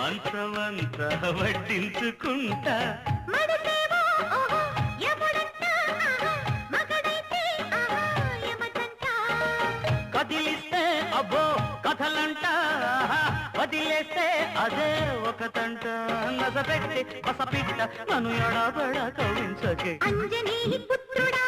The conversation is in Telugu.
మంత్రమంతా వడ్డించుకుంటా కదిలిస్తే అబ్బో కథలంట వదిలేస్తే అదే ఒక తంట నగబెట్టి పసపిట్ట నన్ను ఎడబడ కవించకే అంజనీ పుత్రుడా